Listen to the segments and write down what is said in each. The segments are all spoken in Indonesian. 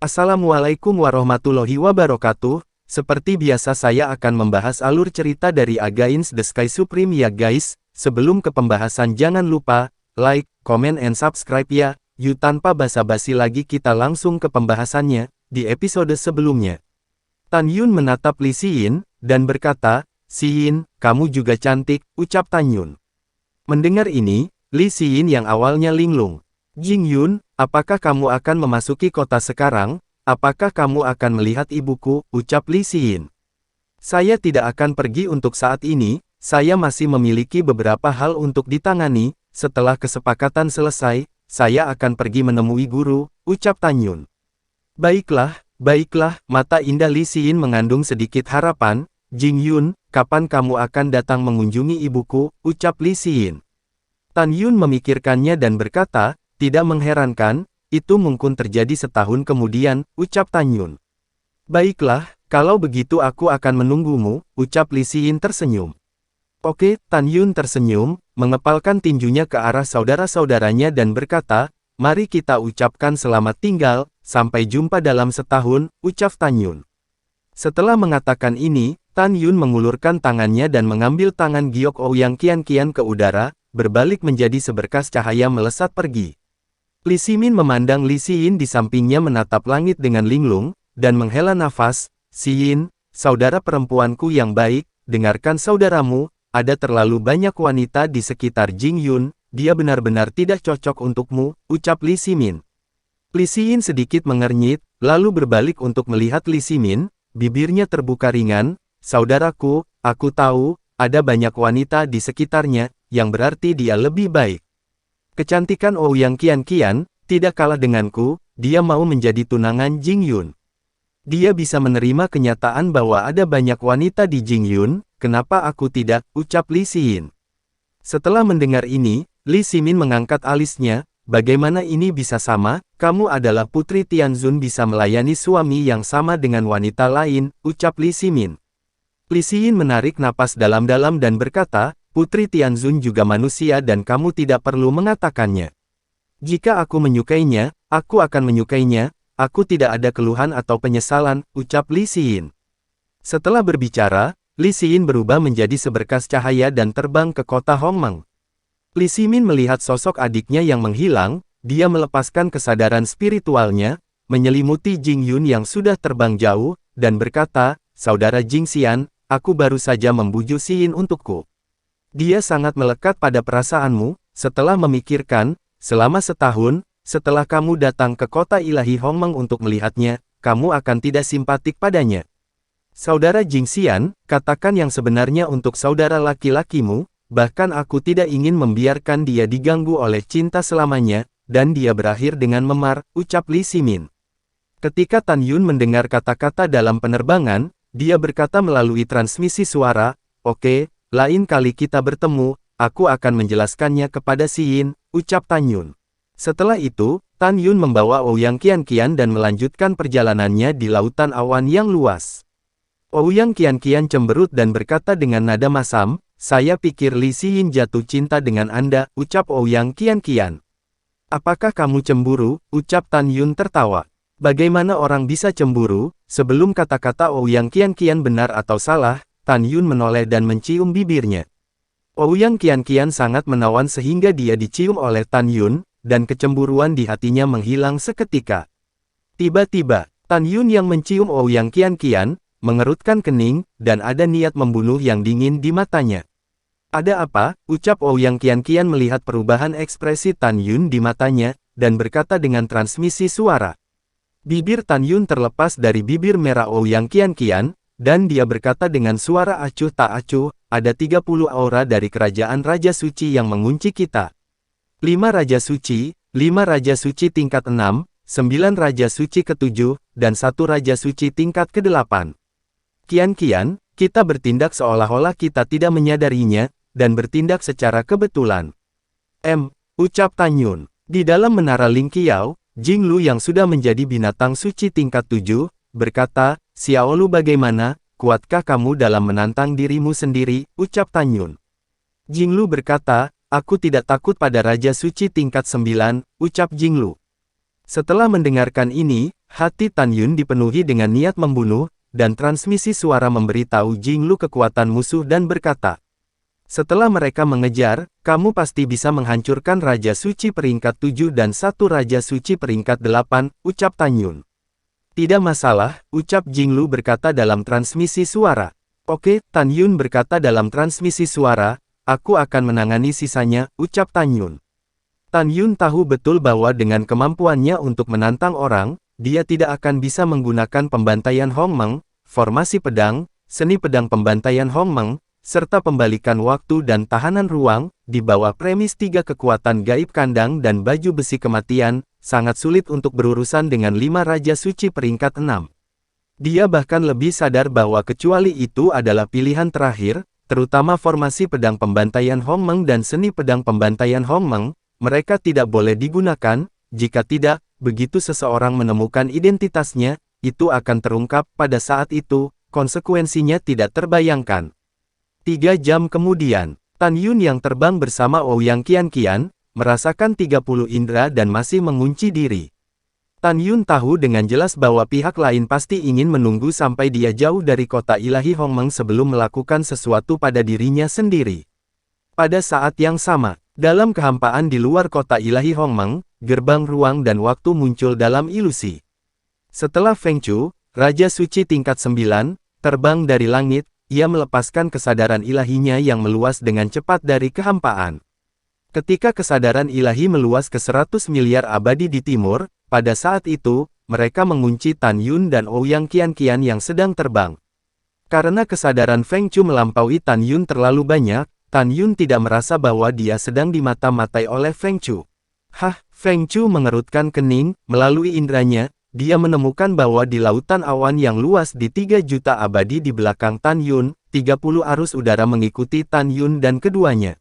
Assalamualaikum warahmatullahi wabarakatuh. Seperti biasa saya akan membahas alur cerita dari Against the Sky Supreme ya guys. Sebelum ke pembahasan jangan lupa, like, comment and subscribe ya. Yuk tanpa basa-basi lagi kita langsung ke pembahasannya. Di episode sebelumnya, Tan Yun menatap Li Xin, dan berkata, "Xin, kamu juga cantik," ucap Tan Yun. Mendengar ini, Li Xin yang awalnya linglung. "Jing Yun, apakah kamu akan memasuki kota sekarang? Apakah kamu akan melihat ibuku?" ucap Li Xin. "Saya tidak akan pergi untuk saat ini, saya masih memiliki beberapa hal untuk ditangani, setelah kesepakatan selesai, saya akan pergi menemui guru," ucap Tan Yun. "Baiklah, baiklah," mata indah Li Xin mengandung sedikit harapan. "Jing Yun, kapan kamu akan datang mengunjungi ibuku?" ucap Li Xin. Tan Yun memikirkannya dan berkata, "Tidak mengherankan, itu mungkin terjadi setahun kemudian," ucap Tan Yun. "Baiklah, kalau begitu aku akan menunggumu," ucap Li Xin tersenyum. "Oke," Tan Yun tersenyum, mengepalkan tinjunya ke arah saudara-saudaranya dan berkata, "Mari kita ucapkan selamat tinggal, sampai jumpa dalam setahun," ucap Tan Yun. Setelah mengatakan ini, Tan Yun mengulurkan tangannya dan mengambil tangan Giok Ouyang kian-kian ke udara, berbalik menjadi seberkas cahaya melesat pergi. Li Ximin memandang Li Xin di sampingnya menatap langit dengan linglung, dan menghela nafas. "Xin, saudara perempuanku yang baik, dengarkan saudaramu, ada terlalu banyak wanita di sekitar Jing Yun, dia benar-benar tidak cocok untukmu," ucap Li Ximin. Li Xin sedikit mengernyit, lalu berbalik untuk melihat Li Ximin, bibirnya terbuka ringan. "Saudaraku, aku tahu, ada banyak wanita di sekitarnya, yang berarti dia lebih baik. Kecantikan Ouyang kian-kian, tidak kalah denganku, dia mau menjadi tunangan Jing Yun. Dia bisa menerima kenyataan bahwa ada banyak wanita di Jing Yun, kenapa aku tidak?" ucap Li Xin. Setelah mendengar ini, Li Ximin mengangkat alisnya. "Bagaimana ini bisa sama? Kamu adalah Putri Tianzun bisa melayani suami yang sama dengan wanita lain," ucap Li Ximin. Li Xin menarik napas dalam-dalam dan berkata, "Putri Tianzun juga manusia dan kamu tidak perlu mengatakannya. Jika aku menyukainya, aku akan menyukainya, aku tidak ada keluhan atau penyesalan," ucap Li Xin. Setelah berbicara, Li Xin berubah menjadi seberkas cahaya dan terbang ke kota Hongmeng. Li Ximin melihat sosok adiknya yang menghilang, dia melepaskan kesadaran spiritualnya, menyelimuti Jing Yun yang sudah terbang jauh, dan berkata, "Saudara Jing Xian, aku baru saja membujuk Xin untukku. Dia sangat melekat pada perasaanmu." Setelah memikirkan, "Selama setahun, setelah kamu datang ke kota ilahi Hongmeng untuk melihatnya, kamu akan tidak simpatik padanya. Saudara Jing Xian, katakan yang sebenarnya untuk saudara laki-lakimu, bahkan aku tidak ingin membiarkan dia diganggu oleh cinta selamanya, dan dia berakhir dengan memar," ucap Li Ximin. Ketika Tan Yun mendengar kata-kata dalam penerbangan, dia berkata melalui transmisi suara, "Oke, lain kali kita bertemu, aku akan menjelaskannya kepada Xin," ucap Tan Yun. Setelah itu, Tan Yun membawa Ouyang kian-kian dan melanjutkan perjalanannya di lautan awan yang luas. Ouyang kian-kian cemberut dan berkata dengan nada masam, "Saya pikir Li Xin jatuh cinta dengan Anda," ucap Ouyang kian-kian. "Apakah kamu cemburu?" ucap Tan Yun tertawa. Bagaimana orang bisa cemburu? Sebelum kata-kata Ouyang kian-kian benar atau salah, Tan Yun menoleh dan mencium bibirnya. Ouyang kian-kian sangat menawan sehingga dia dicium oleh Tan Yun, dan kecemburuan di hatinya menghilang seketika. Tiba-tiba, Tan Yun yang mencium Ouyang kian-kian, mengerutkan kening, dan ada niat membunuh yang dingin di matanya. "Ada apa?" ucap Ouyang kian-kian melihat perubahan ekspresi Tan Yun di matanya, dan berkata dengan transmisi suara. Bibir Tan Yun terlepas dari bibir merah Ouyang kian-kian, dan dia berkata dengan suara acuh tak acuh, "Ada 30 aura dari kerajaan Raja Suci yang mengunci kita. 5 Raja Suci, 5 Raja Suci tingkat 6, 9 Raja Suci ke-7, dan 1 Raja Suci tingkat ke-8. Kian-kian, kita bertindak seolah-olah kita tidak menyadarinya, dan bertindak secara kebetulan." Ucap Tan Yun. Di dalam menara Ling Qiao, Jing Lu yang sudah menjadi binatang suci tingkat 7, berkata, "Xiao Lu bagaimana, kuatkah kamu dalam menantang dirimu sendiri?" ucap Tan Yun. Jing Lu berkata, "Aku tidak takut pada Raja Suci tingkat 9, ucap Jing Lu. Setelah mendengarkan ini, Hati Tan Yun dipenuhi dengan niat membunuh, dan transmisi suara memberitahu Jing Lu kekuatan musuh dan berkata, "Setelah mereka mengejar, kamu pasti bisa menghancurkan Raja Suci peringkat 7 dan satu Raja Suci peringkat 8, ucap Tan Yun. Tidak masalah, ucap Jing Lu berkata dalam transmisi suara. Oke, Tan Yun berkata dalam transmisi suara, aku akan menangani sisanya, ucap Tan Yun. Tan Yun tahu betul bahwa dengan kemampuannya untuk menantang orang, dia tidak akan bisa menggunakan pembantaian Hong Meng, formasi pedang, seni pedang pembantaian Hong Meng, serta pembalikan waktu dan tahanan ruang, di bawah premis 3 kekuatan gaib kandang dan baju besi kematian, sangat sulit untuk berurusan dengan 5 Raja Suci peringkat 6. Dia bahkan lebih sadar bahwa kecuali itu adalah pilihan terakhir, terutama formasi pedang pembantaian Hong Meng dan seni pedang pembantaian Hong Meng, mereka tidak boleh digunakan, jika tidak, begitu seseorang menemukan identitasnya, itu akan terungkap pada saat itu, konsekuensinya tidak terbayangkan. 3 jam kemudian, Tan Yun yang terbang bersama Ouyang Qianqian, merasakan 30 indera dan masih mengunci diri. Tan Yun tahu dengan jelas bahwa pihak lain pasti ingin menunggu sampai dia jauh dari kota ilahi Hong Meng sebelum melakukan sesuatu pada dirinya sendiri. Pada saat yang sama, dalam kehampaan di luar kota ilahi Hong Meng, gerbang ruang dan waktu muncul dalam ilusi. Setelah Feng Chu, Raja Suci tingkat 9, terbang dari langit, ia melepaskan kesadaran ilahinya yang meluas dengan cepat dari kehampaan. Ketika kesadaran ilahi meluas ke 100 miliar abadi di timur, pada saat itu, mereka mengunci Tan Yun dan Ouyang Qianqian yang sedang terbang. Karena kesadaran Feng Chu melampaui Tan Yun terlalu banyak, Tan Yun tidak merasa bahwa dia sedang dimata-matai oleh Feng Chu. Feng Chu mengerutkan kening, melalui indranya, dia menemukan bahwa di lautan awan yang luas di 3 juta abadi di belakang Tan Yun, 30 arus udara mengikuti Tan Yun dan keduanya.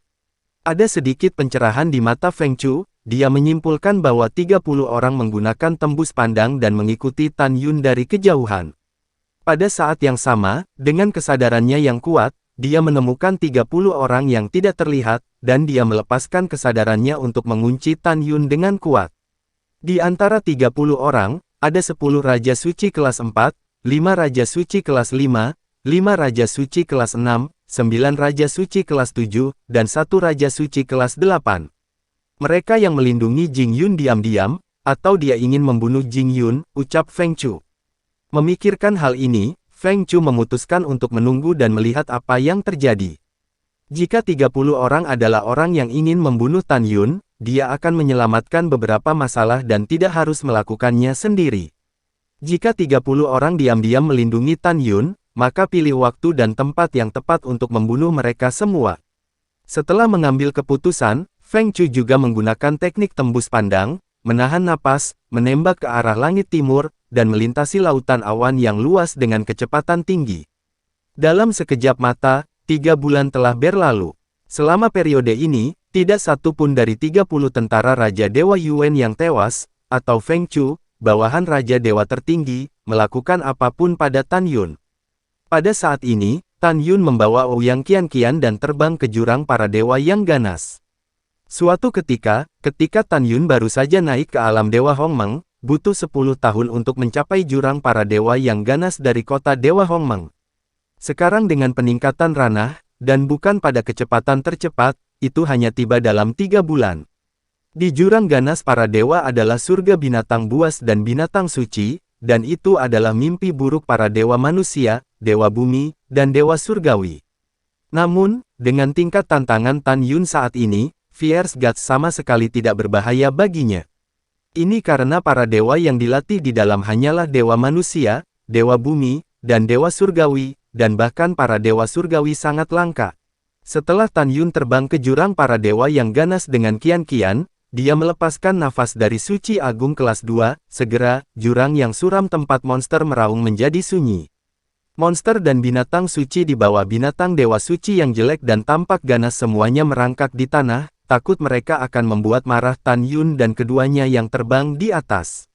Ada sedikit pencerahan di mata Feng Chu, dia menyimpulkan bahwa 30 orang menggunakan tembus pandang dan mengikuti Tan Yun dari kejauhan. Pada saat yang sama, dengan kesadarannya yang kuat, dia menemukan 30 orang yang tidak terlihat, dan dia melepaskan kesadarannya untuk mengunci Tan Yun dengan kuat. Di antara 30 orang, ada 10 Raja Suci kelas 4, 5 Raja Suci kelas 5, 5 Raja Suci kelas 6, 9 Raja Suci kelas 7, dan 1 Raja Suci kelas 8. Mereka yang melindungi Jing Yun diam-diam, atau dia ingin membunuh Jing Yun, ucap Feng Chu. Memikirkan hal ini, Feng Chu memutuskan untuk menunggu dan melihat apa yang terjadi. Jika 30 orang adalah orang yang ingin membunuh Tan Yun, dia akan menyelamatkan beberapa masalah dan tidak harus melakukannya sendiri. Jika 30 orang diam-diam melindungi Tan Yun, maka pilih waktu dan tempat yang tepat untuk membunuh mereka semua. Setelah mengambil keputusan, Feng Chu juga menggunakan teknik tembus pandang, menahan napas, menembak ke arah langit timur, dan melintasi lautan awan yang luas dengan kecepatan tinggi. Dalam sekejap mata, 3 bulan telah berlalu. Selama periode ini, tidak satu pun dari 30 tentara Raja Dewa Yuan yang tewas, atau Feng Chu, bawahan Raja Dewa tertinggi, melakukan apapun pada Tan Yun. Pada saat ini, Tan Yun membawa Ouyang Qianqian dan terbang ke jurang para dewa yang ganas. Suatu ketika Tan Yun baru saja naik ke alam Dewa Hong Meng, butuh 10 tahun untuk mencapai jurang para dewa yang ganas dari kota Dewa Hong Meng. Sekarang dengan peningkatan ranah, dan bukan pada kecepatan tercepat, itu hanya tiba dalam 3 bulan. Di jurang ganas para dewa adalah surga binatang buas dan binatang suci, dan itu adalah mimpi buruk para dewa manusia, dewa bumi, dan dewa surgawi. Namun, dengan tingkat tantangan Tan Yun saat ini, Fierce God sama sekali tidak berbahaya baginya. Ini karena para dewa yang dilatih di dalam hanyalah dewa manusia, dewa bumi, dan dewa surgawi, dan bahkan para dewa surgawi sangat langka. Setelah Tan Yun terbang ke jurang para dewa yang ganas dengan Qianqian, dia melepaskan nafas dari suci agung kelas 2, segera, jurang yang suram tempat monster meraung menjadi sunyi. Monster dan binatang suci di bawah binatang dewa suci yang jelek dan tampak ganas semuanya merangkak di tanah, takut mereka akan membuat marah Tan Yun dan keduanya yang terbang di atas.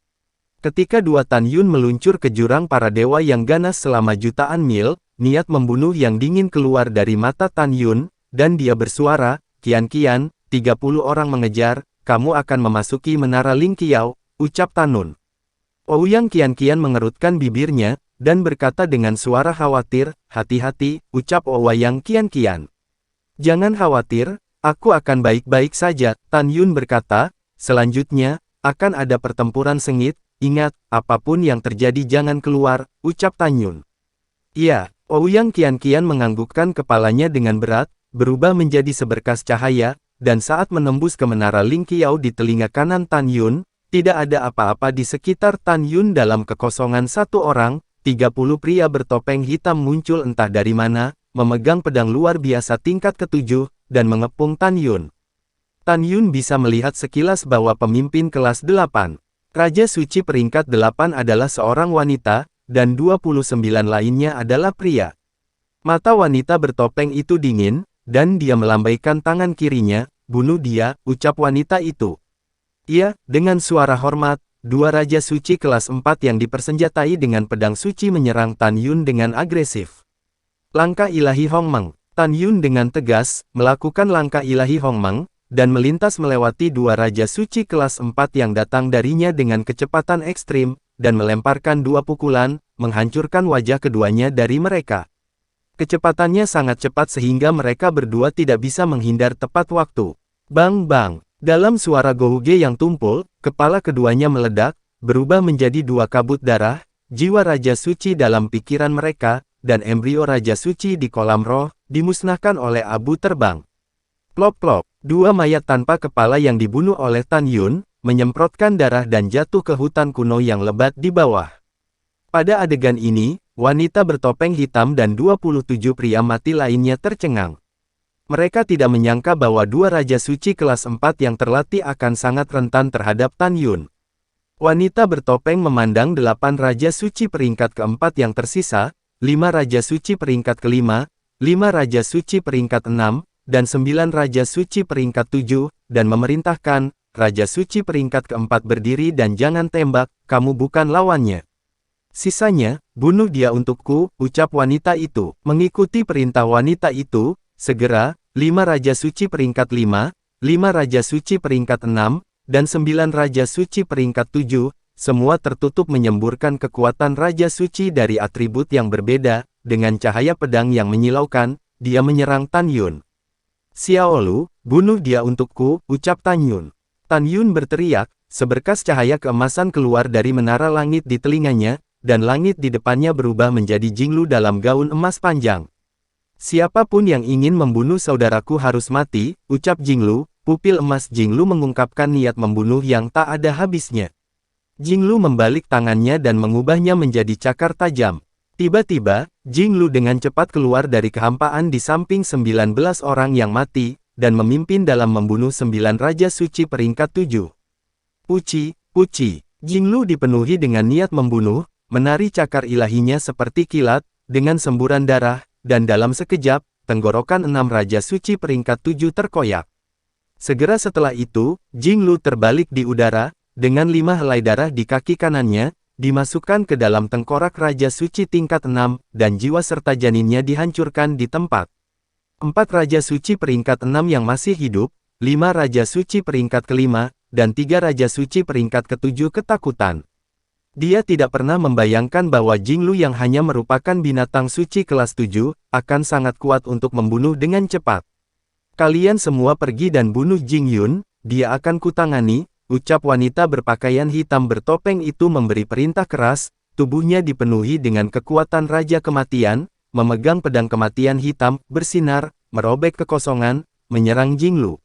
Ketika dua Tan Yun meluncur ke jurang para dewa yang ganas selama jutaan mil, niat membunuh yang dingin keluar dari mata Tan Yun, dan dia bersuara, "Qianqian, 30 orang mengejar, kamu akan memasuki menara Ling Qiao," ucap Tan Yun. Ouyang Qianqian mengerutkan bibirnya, dan berkata dengan suara khawatir, "Hati-hati," ucap Ouyang Qianqian. "Jangan khawatir, aku akan baik-baik saja," Tan Yun berkata. "Selanjutnya, akan ada pertempuran sengit, ingat, apapun yang terjadi jangan keluar," ucap Tan Yun. "Iya," Ouyang Qianqian menganggukkan kepalanya dengan berat, berubah menjadi seberkas cahaya, dan saat menembus ke menara Ling Qiao di telinga kanan Tan Yun, tidak ada apa-apa di sekitar Tan Yun. Dalam kekosongan satu orang, 30 pria bertopeng hitam muncul entah dari mana, memegang pedang luar biasa tingkat ke-7, dan mengepung Tan Yun. Tan Yun bisa melihat sekilas bahwa pemimpin kelas 8, Raja Suci peringkat 8 adalah seorang wanita, dan 29 lainnya adalah pria. Mata wanita bertopeng itu dingin, dan dia melambaikan tangan kirinya. "Bunuh dia," ucap wanita itu. Iya, dengan suara hormat, dua Raja Suci kelas 4 yang dipersenjatai dengan pedang suci menyerang Tan Yun dengan agresif. Langkah ilahi Hongmeng. Tan Yun dengan tegas, melakukan langkah ilahi Hongmeng, dan melintas melewati dua Raja Suci kelas 4 yang datang darinya dengan kecepatan ekstrim, dan melemparkan dua pukulan, menghancurkan wajah keduanya dari mereka. Kecepatannya sangat cepat sehingga mereka berdua tidak bisa menghindar tepat waktu. Bang bang. Dalam suara gohuge yang tumpul, kepala keduanya meledak, berubah menjadi dua kabut darah, jiwa Raja Suci dalam pikiran mereka, dan embrio Raja Suci di kolam roh, dimusnahkan oleh abu terbang. Plop-plop, dua mayat tanpa kepala yang dibunuh oleh Tan Yun, menyemprotkan darah dan jatuh ke hutan kuno yang lebat di bawah. Pada adegan ini, wanita bertopeng hitam dan 27 pria mati lainnya tercengang. Mereka tidak menyangka bahwa dua Raja Suci kelas 4 yang terlatih akan sangat rentan terhadap Tan Yun. Wanita bertopeng memandang 8 Raja Suci peringkat keempat yang tersisa, 5 Raja Suci peringkat kelima, 5 Raja Suci peringkat 6, dan 9 Raja Suci peringkat 7, dan memerintahkan, Raja Suci peringkat keempat berdiri dan jangan tembak, kamu bukan lawannya. Sisanya, bunuh dia untukku, ucap wanita itu. Mengikuti perintah wanita itu, segera, 5 Raja Suci peringkat 5, 5 Raja Suci peringkat 6, dan 9 Raja Suci peringkat 7, semua tertutup menyemburkan kekuatan Raja Suci dari atribut yang berbeda, dengan cahaya pedang yang menyilaukan, dia menyerang Tan Yun. "Xiaolu, bunuh dia untukku," ucap Tan Yun. Tan Yun berteriak, seberkas cahaya keemasan keluar dari menara langit di telinganya, dan langit di depannya berubah menjadi Jinglu dalam gaun emas panjang. "Siapapun yang ingin membunuh saudaraku harus mati," ucap Jinglu. Pupil emas Jinglu mengungkapkan niat membunuh yang tak ada habisnya. Jinglu membalik tangannya dan mengubahnya menjadi cakar tajam. Tiba-tiba, Jinglu dengan cepat keluar dari kehampaan di samping 19 orang yang mati, dan memimpin dalam membunuh 9 Raja Suci peringkat 7. Puci, puci. Jinglu dipenuhi dengan niat membunuh, menari cakar ilahinya seperti kilat, dengan semburan darah, dan dalam sekejap, tenggorokan 6 Raja Suci peringkat 7 terkoyak. Segera setelah itu, Jinglu terbalik di udara, dengan 5 helai darah di kaki kanannya, dimasukkan ke dalam tengkorak Raja Suci tingkat 6, dan jiwa serta janinnya dihancurkan di tempat. 4 Raja Suci peringkat 6 yang masih hidup, 5 Raja Suci peringkat kelima, dan 3 Raja Suci peringkat ke-7 ketakutan. Dia tidak pernah membayangkan bahwa Jinglu yang hanya merupakan binatang suci kelas 7, akan sangat kuat untuk membunuh dengan cepat. "Kalian semua pergi dan bunuh Jing Yun, dia akan kutangani," ucap wanita berpakaian hitam bertopeng itu memberi perintah keras, tubuhnya dipenuhi dengan kekuatan Raja Kematian, memegang pedang kematian hitam, bersinar, merobek kekosongan, menyerang Jinglu.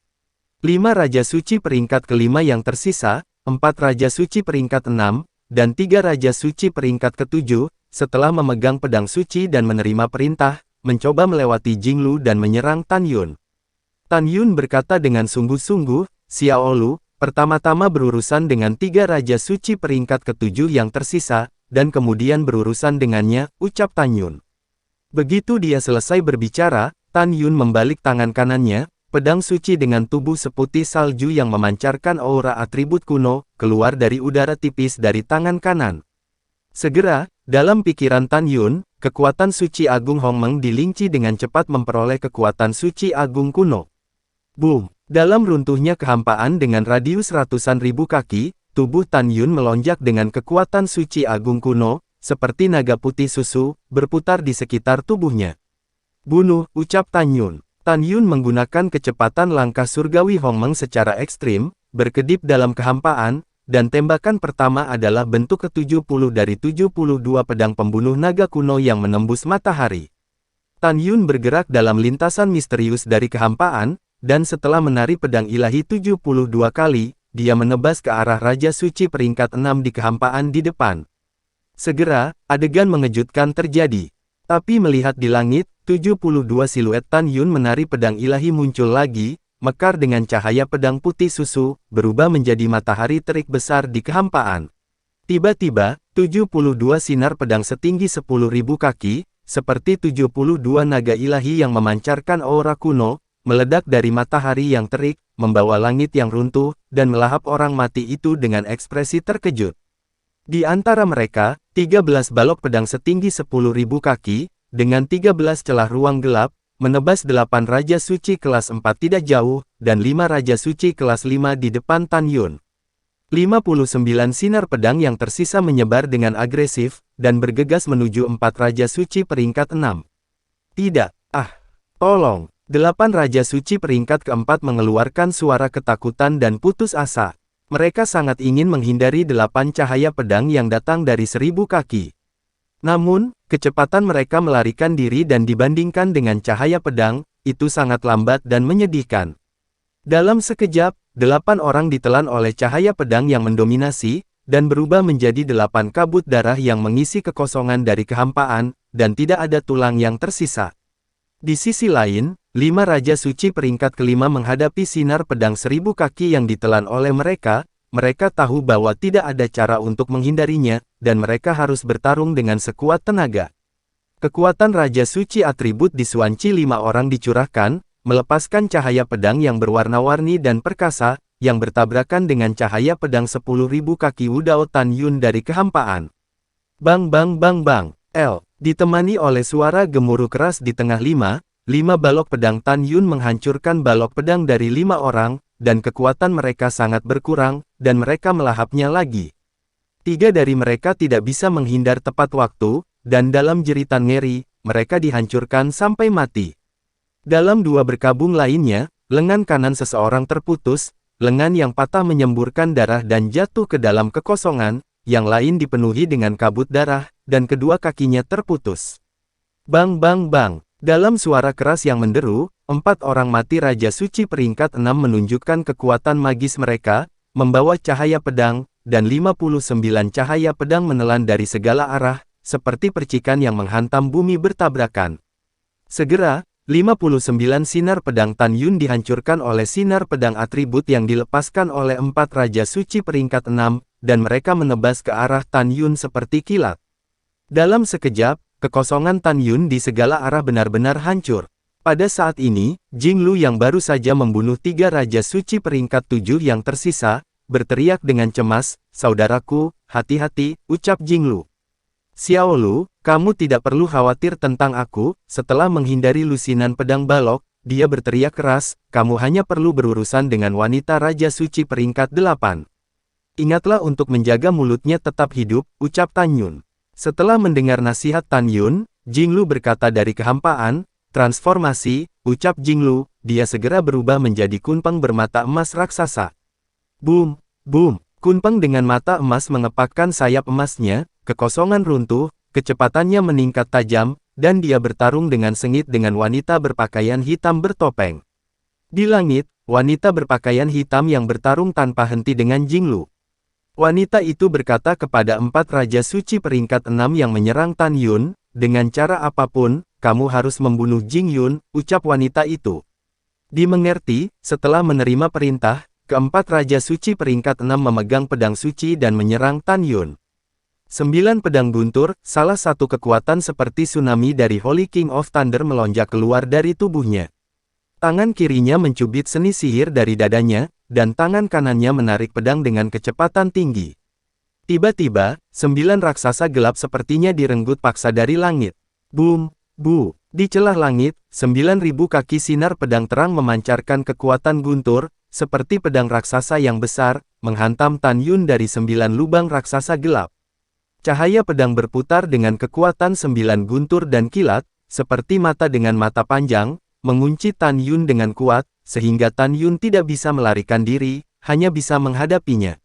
5 Raja Suci peringkat kelima yang tersisa, 4 Raja Suci peringkat 6, dan 3 Raja Suci peringkat ke-7, setelah memegang pedang suci dan menerima perintah, mencoba melewati Jinglu dan menyerang Tan Yun. Tan Yun berkata dengan sungguh-sungguh, "Xiaolu, pertama-tama berurusan dengan 3 Raja Suci peringkat ke-7 yang tersisa, dan kemudian berurusan dengannya," ucap Tan Yun. Begitu dia selesai berbicara, Tan Yun membalik tangan kanannya, pedang suci dengan tubuh seputih salju yang memancarkan aura atribut kuno, keluar dari udara tipis dari tangan kanan. Segera, dalam pikiran Tan Yun, kekuatan suci agung Hongmeng di Ling Qi dengan cepat memperoleh kekuatan suci agung kuno. Boom! Dalam runtuhnya kehampaan dengan radius ratusan ribu kaki, tubuh Tan Yun melonjak dengan kekuatan suci agung kuno, seperti naga putih susu, berputar di sekitar tubuhnya. Bunuh, ucap Tan Yun. Tan Yun menggunakan kecepatan langkah surgawi Hongmeng secara ekstrim, berkedip dalam kehampaan, dan tembakan pertama adalah bentuk ke-70 dari 72 pedang pembunuh naga kuno yang menembus matahari. Tan Yun bergerak dalam lintasan misterius dari kehampaan, dan setelah menari pedang ilahi 72 kali, dia menebas ke arah Raja Suci peringkat 6 di kehampaan di depan. Segera, adegan mengejutkan terjadi. Tapi melihat di langit, 72 siluet Tan Yun menari pedang ilahi muncul lagi, mekar dengan cahaya pedang putih susu, berubah menjadi matahari terik besar di kehampaan. Tiba-tiba, 72 sinar pedang setinggi 10.000 kaki, seperti 72 naga ilahi yang memancarkan aura kuno, meledak dari matahari yang terik, membawa langit yang runtuh, dan melahap orang mati itu dengan ekspresi terkejut. Di antara mereka, 13 balok pedang setinggi 10.000 kaki, dengan 13 celah ruang gelap, menebas 8 Raja Suci kelas 4 tidak jauh, dan 5 Raja Suci kelas 5 di depan Tan Yun. 59 sinar pedang yang tersisa menyebar dengan agresif, dan bergegas menuju 4 Raja Suci peringkat 6. Tidak, tolong. 8 Raja Suci peringkat keempat mengeluarkan suara ketakutan dan putus asa. Mereka sangat ingin menghindari 8 cahaya pedang yang datang dari 1000 kaki. Namun, kecepatan mereka melarikan diri dan dibandingkan dengan cahaya pedang, itu sangat lambat dan menyedihkan. Dalam sekejap, 8 orang ditelan oleh cahaya pedang yang mendominasi, dan berubah menjadi 8 kabut darah yang mengisi kekosongan dari kehampaan, dan tidak ada tulang yang tersisa. Di sisi lain, 5 Raja Suci peringkat kelima menghadapi sinar pedang 1000 kaki yang ditelan oleh mereka tahu bahwa tidak ada cara untuk menghindarinya, dan mereka harus bertarung dengan sekuat tenaga. Kekuatan Raja Suci atribut di Xuan Qi 5 orang dicurahkan, melepaskan cahaya pedang yang berwarna-warni dan perkasa, yang bertabrakan dengan cahaya pedang 10.000 kaki Wudao Tan Yun dari kehampaan. Bang bang bang bang, ditemani oleh suara gemuruh keras di tengah 5 balok pedang Tan Yun menghancurkan balok pedang dari 5 orang, dan kekuatan mereka sangat berkurang, dan mereka melahapnya lagi. 3 dari mereka tidak bisa menghindar tepat waktu, dan dalam jeritan ngeri, mereka dihancurkan sampai mati. Dalam 2 berkabung lainnya, lengan kanan seseorang terputus, lengan yang patah menyemburkan darah dan jatuh ke dalam kekosongan, yang lain dipenuhi dengan kabut darah, dan kedua kakinya terputus. Bang bang bang. Dalam suara keras yang menderu, 4 orang mati Raja Suci peringkat 6 menunjukkan kekuatan magis mereka, membawa cahaya pedang, dan 59 cahaya pedang menelan dari segala arah, seperti percikan yang menghantam bumi bertabrakan. Segera, 59 sinar pedang Tan Yun dihancurkan oleh sinar pedang atribut yang dilepaskan oleh 4 Raja Suci peringkat 6, dan mereka menebas ke arah Tan Yun seperti kilat. Dalam sekejap, kekosongan Tan Yun di segala arah benar-benar hancur. Pada saat ini, Jinglu yang baru saja membunuh 3 Raja Suci peringkat 7 yang tersisa, berteriak dengan cemas, "Saudaraku, hati-hati," ucap Jinglu. "Xiao Lu, kamu tidak perlu khawatir tentang aku." Setelah menghindari lusinan pedang balok, dia berteriak keras, "Kamu hanya perlu berurusan dengan wanita Raja Suci peringkat 8. Ingatlah untuk menjaga mulutnya tetap hidup," ucap Tan Yun. Setelah mendengar nasihat Tan Yun, Jinglu berkata dari kehampaan, "Transformasi," ucap Jinglu, dia segera berubah menjadi kunpeng bermata emas raksasa. Boom, boom, kunpeng dengan mata emas mengepakkan sayap emasnya, kekosongan runtuh, kecepatannya meningkat tajam, dan dia bertarung dengan sengit dengan wanita berpakaian hitam bertopeng. Di langit, wanita berpakaian hitam yang bertarung tanpa henti dengan Jinglu. Wanita itu berkata kepada 4 Raja Suci peringkat 6 yang menyerang Tan Yun, "Dengan cara apapun, kamu harus membunuh Jing Yun," ucap wanita itu. Dimengerti, setelah menerima perintah, keempat Raja Suci peringkat 6 memegang pedang suci dan menyerang Tan Yun. 9 pedang guntur, salah satu kekuatan seperti tsunami dari Holy King of Thunder melonjak keluar dari tubuhnya. Tangan kirinya mencubit seni sihir dari dadanya, dan tangan kanannya menarik pedang dengan kecepatan tinggi. Tiba-tiba, 9 raksasa gelap sepertinya direnggut paksa dari langit. Boom, bu, di celah langit, 9.000 kaki sinar pedang terang memancarkan kekuatan guntur, seperti pedang raksasa yang besar, menghantam Tan Yun dari 9 lubang raksasa gelap. Cahaya pedang berputar dengan kekuatan 9 guntur dan kilat, seperti mata dengan mata panjang, mengunci Tan Yun dengan kuat, sehingga Tan Yun tidak bisa melarikan diri, hanya bisa menghadapinya.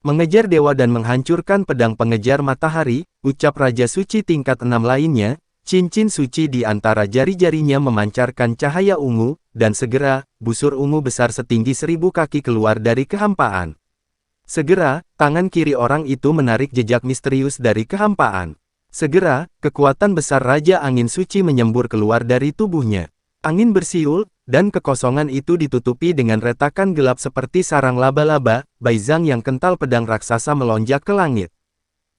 Mengejar dewa dan menghancurkan pedang pengejar matahari, ucap Raja Suci tingkat 6 lainnya, cincin suci di antara jari-jarinya memancarkan cahaya ungu, dan segera, busur ungu besar setinggi 1000 kaki keluar dari kehampaan. Segera, tangan kiri orang itu menarik jejak misterius dari kehampaan. Segera, kekuatan besar Raja Angin Suci menyembur keluar dari tubuhnya. Angin bersiul, dan kekosongan itu ditutupi dengan retakan gelap seperti sarang laba-laba. Baizang yang kental pedang raksasa melonjak ke langit.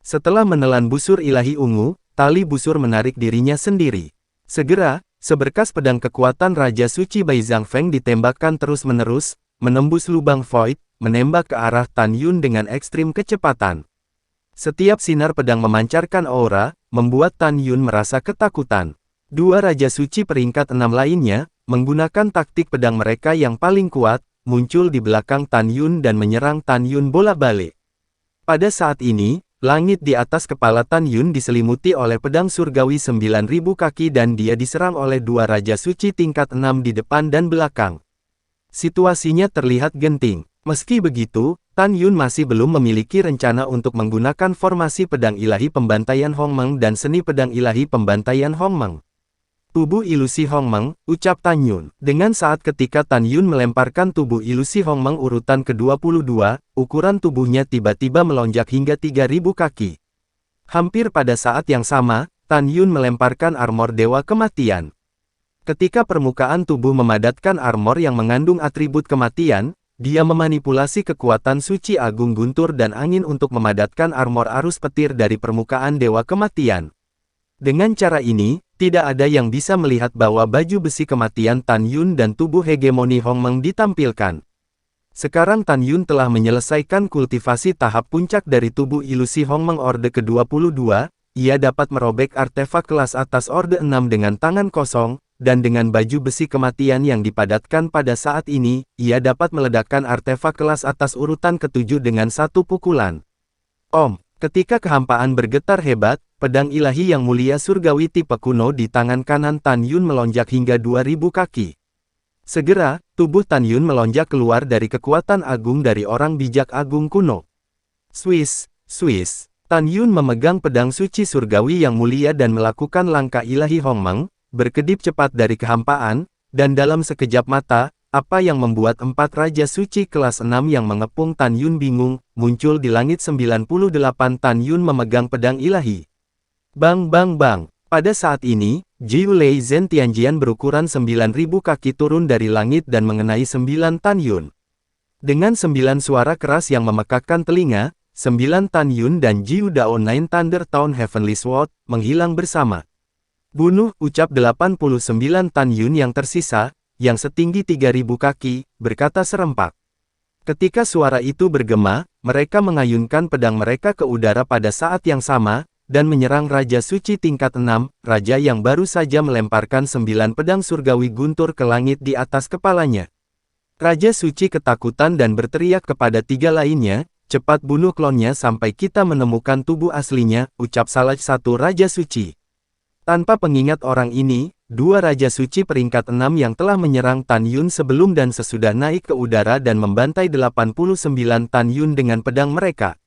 Setelah menelan busur ilahi ungu, tali busur menarik dirinya sendiri. Segera, seberkas pedang kekuatan Raja Suci Baizang Feng ditembakkan terus-menerus, menembus lubang void, menembak ke arah Tan Yun dengan ekstrim kecepatan. Setiap sinar pedang memancarkan aura, membuat Tan Yun merasa ketakutan. Dua Raja Suci peringkat 6 lainnya, menggunakan taktik pedang mereka yang paling kuat, muncul di belakang Tan Yun dan menyerang Tan Yun bolak-balik. Pada saat ini, langit di atas kepala Tan Yun diselimuti oleh pedang surgawi 9.000 kaki dan dia diserang oleh dua Raja Suci tingkat 6 di depan dan belakang. Situasinya terlihat genting. Meski begitu, Tan Yun masih belum memiliki rencana untuk menggunakan formasi pedang ilahi pembantaian Hongmeng dan seni pedang ilahi pembantaian Hongmeng. Tubuh ilusi Hongmeng, ucap Tan Yun. Dengan saat ketika Tan Yun melemparkan tubuh ilusi Hongmeng urutan ke-22, ukuran tubuhnya tiba-tiba melonjak hingga 3000 kaki. Hampir pada saat yang sama, Tan Yun melemparkan armor Dewa Kematian. Ketika permukaan tubuh memadatkan armor yang mengandung atribut kematian, dia memanipulasi kekuatan suci agung guntur dan angin untuk memadatkan armor arus petir dari permukaan Dewa Kematian. Dengan cara ini, tidak ada yang bisa melihat bahwa baju besi kematian Tan Yun dan tubuh hegemoni Hongmeng ditampilkan. Sekarang Tan Yun telah menyelesaikan kultivasi tahap puncak dari tubuh ilusi Hongmeng Orde ke-22, ia dapat merobek artefak kelas atas Orde 6 dengan tangan kosong, dan dengan baju besi kematian yang dipadatkan pada saat ini, ia dapat meledakkan artefak kelas atas urutan ke-7 dengan satu pukulan. Om! Ketika kehampaan bergetar hebat, pedang ilahi yang mulia surgawi tipe kuno di tangan kanan Tan Yun melonjak hingga 2000 kaki. Segera, tubuh Tan Yun melonjak keluar dari kekuatan agung dari orang bijak agung kuno. Swiss, Swiss. Tan Yun memegang pedang suci surgawi yang mulia dan melakukan langkah ilahi Hongmeng, berkedip cepat dari kehampaan, dan dalam sekejap mata, apa yang membuat 4 Raja Suci kelas 6 yang mengepung Tan Yun bingung, muncul di langit 98 Tan Yun memegang pedang ilahi. Bang bang bang. Pada saat ini, Jiu Lei Zhen Tianjian berukuran 9000 kaki turun dari langit dan mengenai 9 Tan Yun. Dengan 9 suara keras yang memekakkan telinga, 9 Tan Yun dan Jiu Dao Nine Thunder Tone Heavenly Sword menghilang bersama. Bunuh, ucap 89 Tan Yun yang tersisa, yang setinggi 3000 kaki, berkata serempak. Ketika suara itu bergema, mereka mengayunkan pedang mereka ke udara pada saat yang sama, dan menyerang Raja Suci tingkat 6, Raja yang baru saja melemparkan 9 pedang surgawi guntur ke langit di atas kepalanya. Raja Suci ketakutan dan berteriak kepada 3 lainnya, cepat bunuh klonnya sampai kita menemukan tubuh aslinya, ucap salah satu Raja Suci. Tanpa pengingat orang ini, 2 Raja Suci peringkat 6 yang telah menyerang Tan Yun sebelum dan sesudah naik ke udara dan membantai 89 Tan Yun dengan pedang mereka.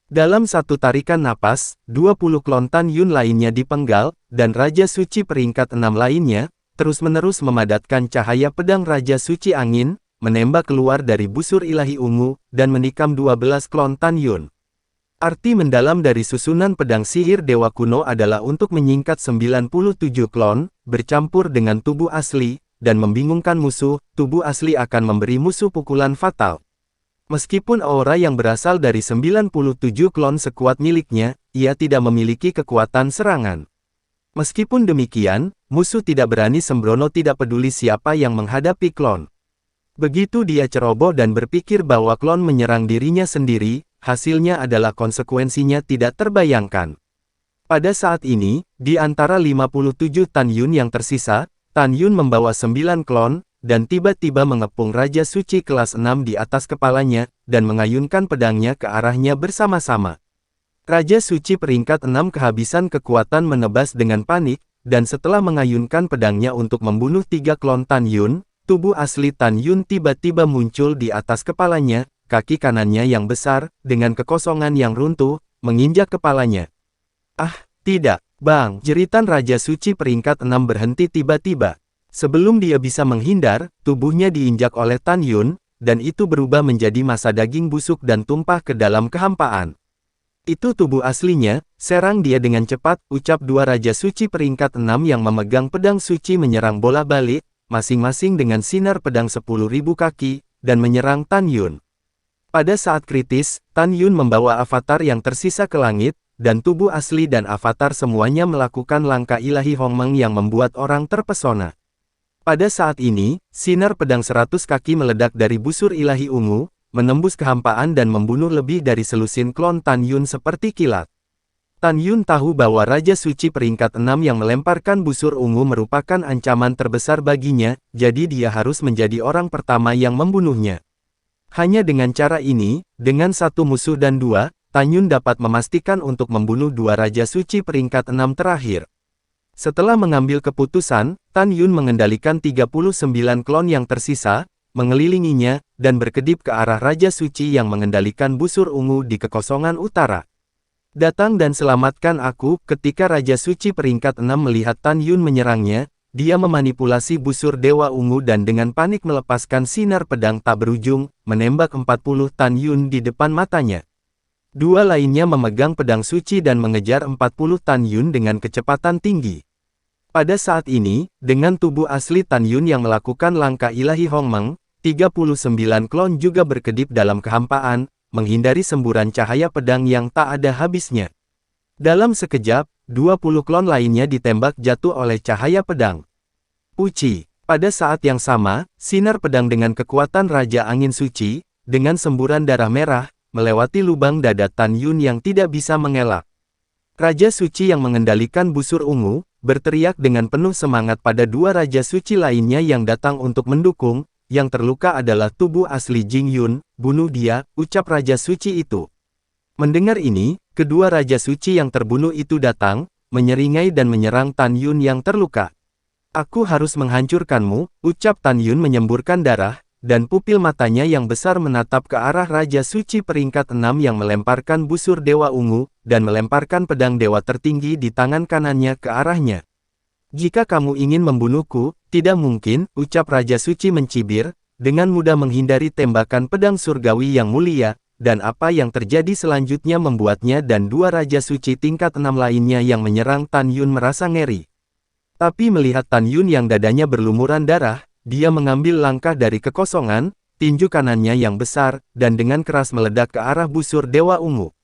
Dalam satu tarikan napas, 20 klon Tan Yun lainnya dipenggal, dan Raja Suci peringkat 6 lainnya, terus-menerus memadatkan cahaya pedang Raja Suci Angin, menembak keluar dari busur ilahi ungu, dan menikam 12 klon Tan Yun. Arti mendalam dari susunan pedang sihir dewa kuno adalah untuk menyingkat 97 klon, bercampur dengan tubuh asli, dan membingungkan musuh, tubuh asli akan memberi musuh pukulan fatal. Meskipun aura yang berasal dari 97 klon sekuat miliknya, ia tidak memiliki kekuatan serangan. Meskipun demikian, musuh tidak berani sembrono tidak peduli siapa yang menghadapi klon. Begitu dia ceroboh dan berpikir bahwa klon menyerang dirinya sendiri, hasilnya adalah konsekuensinya tidak terbayangkan. Pada saat ini, di antara 57 Tan Yun yang tersisa, Tan Yun membawa 9 klon, dan tiba-tiba mengepung Raja Suci kelas 6 di atas kepalanya, dan mengayunkan pedangnya ke arahnya bersama-sama. Raja Suci peringkat 6 kehabisan kekuatan menebas dengan panik, dan setelah mengayunkan pedangnya untuk membunuh 3 klon Tan Yun, tubuh asli Tan Yun tiba-tiba muncul di atas kepalanya, kaki kanannya yang besar, dengan kekosongan yang runtuh, menginjak kepalanya. Ah, tidak, bang! Jeritan Raja Suci peringkat 6 berhenti tiba-tiba. Sebelum dia bisa menghindar, tubuhnya diinjak oleh Tan Yun, dan itu berubah menjadi massa daging busuk dan tumpah ke dalam kehampaan. Itu tubuh aslinya, serang dia dengan cepat, ucap dua Raja Suci peringkat 6 yang memegang pedang suci menyerang bola balik, masing-masing dengan sinar pedang 10.000 kaki, dan menyerang Tan Yun. Pada saat kritis, Tan Yun membawa avatar yang tersisa ke langit, dan tubuh asli dan avatar semuanya melakukan langkah ilahi Hongmeng yang membuat orang terpesona. Pada saat ini, sinar pedang 100 kaki meledak dari busur ilahi ungu, menembus kehampaan dan membunuh lebih dari selusin klon Tan Yun seperti kilat. Tan Yun tahu bahwa Raja Suci peringkat 6 yang melemparkan busur ungu merupakan ancaman terbesar baginya, jadi dia harus menjadi orang pertama yang membunuhnya. Hanya dengan cara ini, dengan satu musuh dan dua, Tan Yun dapat memastikan untuk membunuh dua Raja Suci peringkat 6 terakhir. Setelah mengambil keputusan, Tan Yun mengendalikan 39 klon yang tersisa, mengelilinginya, dan berkedip ke arah Raja Suci yang mengendalikan busur ungu di kekosongan utara. Datang dan selamatkan aku. Ketika Raja Suci peringkat 6 melihat Tan Yun menyerangnya, dia memanipulasi busur Dewa Ungu dan dengan panik melepaskan sinar pedang tak berujung, menembak 40 Tan Yun di depan matanya. Dua lainnya memegang pedang suci dan mengejar 40 Tan Yun dengan kecepatan tinggi. Pada saat ini, dengan tubuh asli Tan Yun yang melakukan langkah ilahi Hongmeng, 39 klon juga berkedip dalam kehampaan, menghindari semburan cahaya pedang yang tak ada habisnya. Dalam sekejap, 20 klon lainnya ditembak jatuh oleh cahaya pedang. Uci. Pada saat yang sama, sinar pedang dengan kekuatan Raja Angin Suci, dengan semburan darah merah, melewati lubang dada Tan Yun yang tidak bisa mengelak. Raja Suci yang mengendalikan busur ungu, berteriak dengan penuh semangat pada dua Raja Suci lainnya yang datang untuk mendukung. Yang terluka adalah tubuh asli Jing Yun, bunuh dia, ucap Raja Suci itu. Mendengar ini, kedua Raja Suci yang terbunuh itu datang, menyeringai dan menyerang Tan Yun yang terluka. Aku harus menghancurkanmu, ucap Tan Yun menyemburkan darah, dan pupil matanya yang besar menatap ke arah Raja Suci peringkat 6 yang melemparkan busur Dewa Ungu, dan melemparkan pedang dewa tertinggi di tangan kanannya ke arahnya. Jika kamu ingin membunuhku, tidak mungkin, ucap Raja Suci mencibir, dengan mudah menghindari tembakan pedang surgawi yang mulia, dan apa yang terjadi selanjutnya membuatnya dan dua Raja Suci tingkat 6 lainnya yang menyerang Tan Yun merasa ngeri. Tapi melihat Tan Yun yang dadanya berlumuran darah, dia mengambil langkah dari kekosongan, tinju kanannya yang besar, dan dengan keras meledak ke arah busur Dewa Ungu.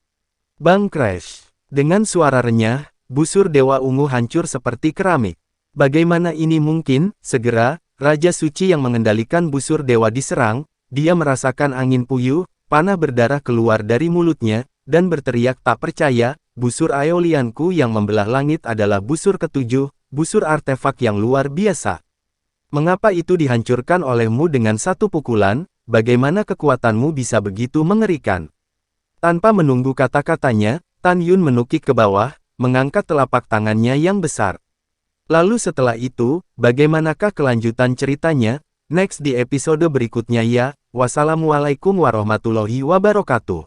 Bang crash! Dengan suara renyah, busur Dewa Ungu hancur seperti keramik. Bagaimana ini mungkin? Segera, Raja Suci yang mengendalikan busur dewa diserang, dia merasakan angin puyuh, panah berdarah keluar dari mulutnya, dan berteriak tak percaya, busur Aeolianku yang membelah langit adalah busur ketujuh, busur artefak yang luar biasa. Mengapa itu dihancurkan olehmu dengan satu pukulan? Bagaimana kekuatanmu bisa begitu mengerikan? Tanpa menunggu kata-katanya, Tan Yun menukik ke bawah, mengangkat telapak tangannya yang besar. Lalu setelah itu, bagaimanakah kelanjutan ceritanya? Next di episode berikutnya ya. Wassalamualaikum warahmatullahi wabarakatuh.